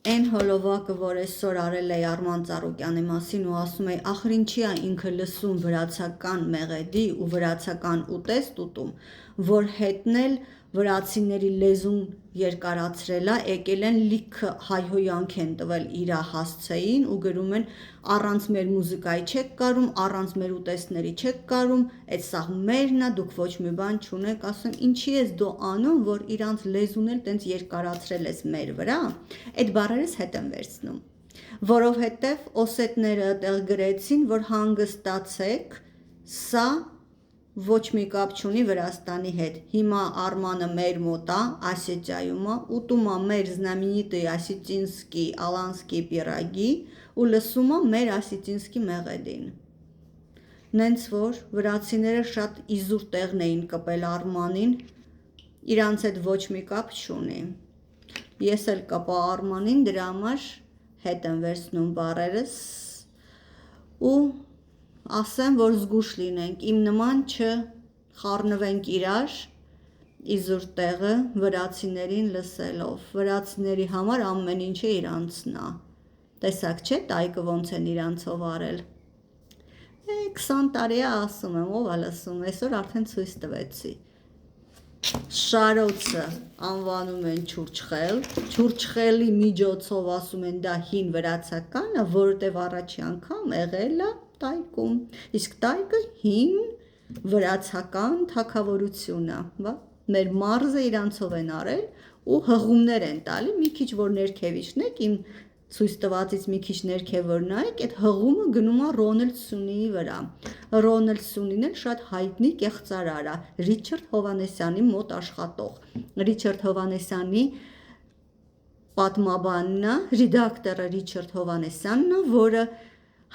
Այն հոլովակը, որ այսօր արել է Արման Ծառուկյանի մասին ու ասում է, ախր ինչի է ինքը լսում վրացական մեղեդի ու վրացական ուտեստ ուտում, որ հետնել վրացիների լեզուն երկարացրել է, եկել են լիքը հայհոյանք են տվել իր հասցեին ու գրում են առանց մեր մուզիկայի չեք կարում, առանց մեր ուտեստների չեք կարում, այդ սաղ մերն է, դուք ոչ մի բան չունեք, ասում ինչի ես դու անում, որ իրանց լեզուն էլ տենց երկարացրել ես մեր վրա, այդ բառերս հետ եմ վերցնում, որովհետև օսետները տեղ գրեցին, որ հանգստացեք, սա ոչ մի կապ չունի Վրաստանի հետ, հիմա Արմանը մեր մոտ է, Ասետիայում է, ուտում է մեր знаменитый ասետինսկի ալանսկի պիրագի ու լսում է մեր ասետինսկի մեղեդին։ Նենց որ վրացիները շատ իզուր տեղն էին կպել Արմանին, իրանց հետ ոչ մի կապ չունի։ Ես էլ կպա Արմանին, դրա համար հետ եմ վերցնում բառերս ու ասեմ, որ զգուշ լինենք, իմ նման չխառնվենք իրար իզուր տեղը վրացիներին լսելով, վրացիների համար ամեն ինչը իրանցն է, տեսակ չէ տայկը ոնց են իրանցով արել, 20 տարի է ասում եմ, ով է լսում, այսօր արդեն ցույց տվեցի, շարոցը անվանում են չուրչխել, չուրչխելի միջոցով ասում են դա հին վրացական է, որովհետև առաջի անգամ եղել է տայկում, իսկ տայկը հին վրացական թագավորություն է, մեր մարզը իրանցով են արել ու հղումներ են տալի, մի քիչ որ ներքևիչնեք, իմ ցույց տվածից մի քիչ ներքև որ նայեք, այդ հղումը գնում է Ռոնալդ Սյունիի վրա, Ռոնալդ Սյունին էլ շատ հայտնի կեղծարար է, Ռիչարդ Հովհաննեսյանի մոտ աշխատող, Ռիչարդ Հովհաննեսյանի պատմաբանն է, ռեդակտորը Ռիչարդ Հովհաննեսյանն է, որը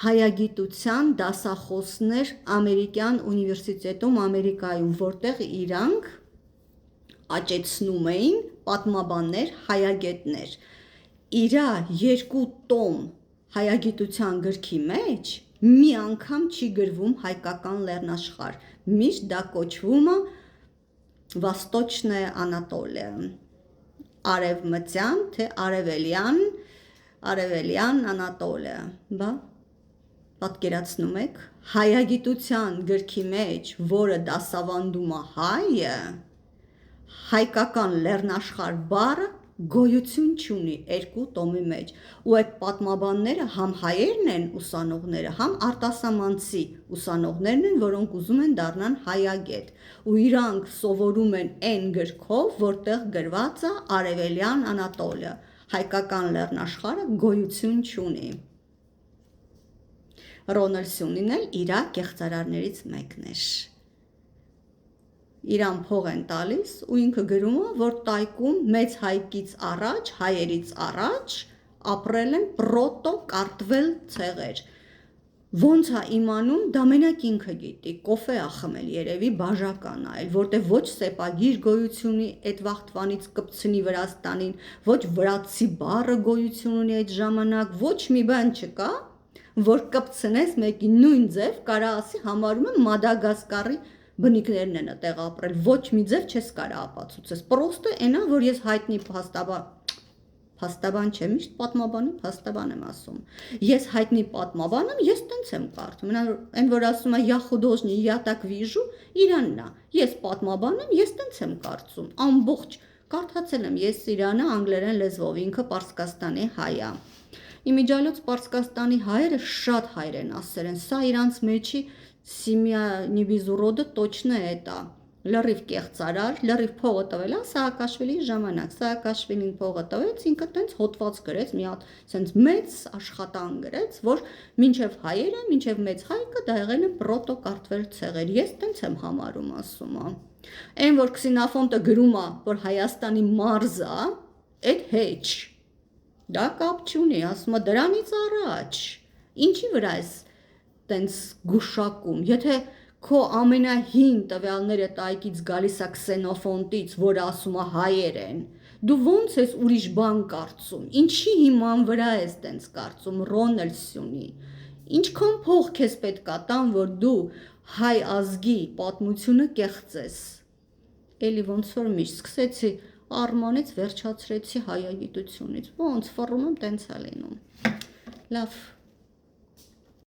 հայագիտության դասախոսներ ամերիկյան ունիվերսիտետում Ամերիկայում, որտեղ իրանք աճեցնում էին պատմաբաններ, հայագետներ, իրա 2 տոմ հայագիտության գրքի մեջ մի անգամ չի գրվում հայկական լեռնաշխարհ, միշտ դա կոչվում է Վաստոչնե Անատոլիա, արևմտյան, թե արևելյան Անատոլիա, պատկերացնում եք, հայագիտության գրքի մեջ, որը դասավանդում է հայը, հայկական լեռնաշխարհ բառը գոյություն չունի 2 տոմի մեջ, ու այդ պատմաբանները համ հայերն են ուսանողները, համ արտասահմանցի ուսանողներն են, որոնք ուզում են դառնան հայագետ, ու իրանք սովորում են այն գրքով, որտեղ գրված է արևելյան Անատոլիա, հայկական լեռնաշխարհը գոյություն չունի։ Ռոնալդ Սյունին էլ իրա կեղծարարներից մեկն էր։ Իրան փող են տալիս ու ինքը գրում է, որ տայկում մեծ հայկից առաջ, հայերից առաջ ապրել են պրոտո-կարտվել ցեղեր։ Ոնց է իմանում, դա մենակ ինքը գիտի, կոֆե է խմել երևի բաժական է, որտեղ ոչ սեպագիր գոյություն ունի այդ վաղտվանից կպցնի Վրաստանին, ոչ վրացի բառը գոյություն ունի այդ ժամանակ, ոչ մի բան չկա, որ կպցնես մեկի նույն ձև կարա ասի համարում եմ Մադագասկարի բնիկներն են այդտեղ ապրել, ոչ մի ձև չես կարա ապացուցես, պրոստը այնա, որ ես հայտնի փաստաբան չէ, միշտ պատմաբան եմ, փաստաբան եմ ասում, ես հայտնի պատմաբան եմ, ես տենց եմ կարդում, այն որ ասում է я художник, я так вижу, իրանն է, ես պատմաբան եմ, ես տենց եմ կարծում, ամբողջ կարդացել եմ ես Իրանը անգլերեն լեզվով, ինքը Պարսկաստանի հայ է, իմիջիալոց Պարսկաստանի հայերը շատ հայրենասեր են, սա իրանց մեջի Սիմիա Նիբիզուրոդը точно это, լրիվ կեղծարար, լրիվ փողը տվել է Սաակաշվիլիի ժամանակ, Սաակաշվիլին փողը տվեց, ինքը տենց հոդված գրեց, մի հատ սենց մեծ աշխատանք գրեց, որ մինչև հայերը, մինչև մեծ հայկը դա եղել են պրոտո-կարտվել ցեղեր, ես տենց եմ համարում ասում է, այն որ Քսենոֆոնտը գրում է, որ Հայաստանի մարզը, այդ հեչ, դա կապ չունի, ասում է դրանից առաջ, ինչի վրա ես տենց գուշակում, եթե քո ամենահին տվյալները տայկից գալիս է Քսենոֆոնտից, որ ասում է հայեր են, դու ոնց ես ուրիշ բան կարծում, ինչի հիման վրա ես տենց կարծում, Ռոնալդ Սյունի, ինչքան փող քեզ պետք է տան, որ դու հայ ազգի պատմությունը կեղծես, էլի ոնց որ միշտ սկսեցի Արմանից վերջացրեցի հայագիտությունից, ոնց ֆռում եմ տենց է լինում, լավ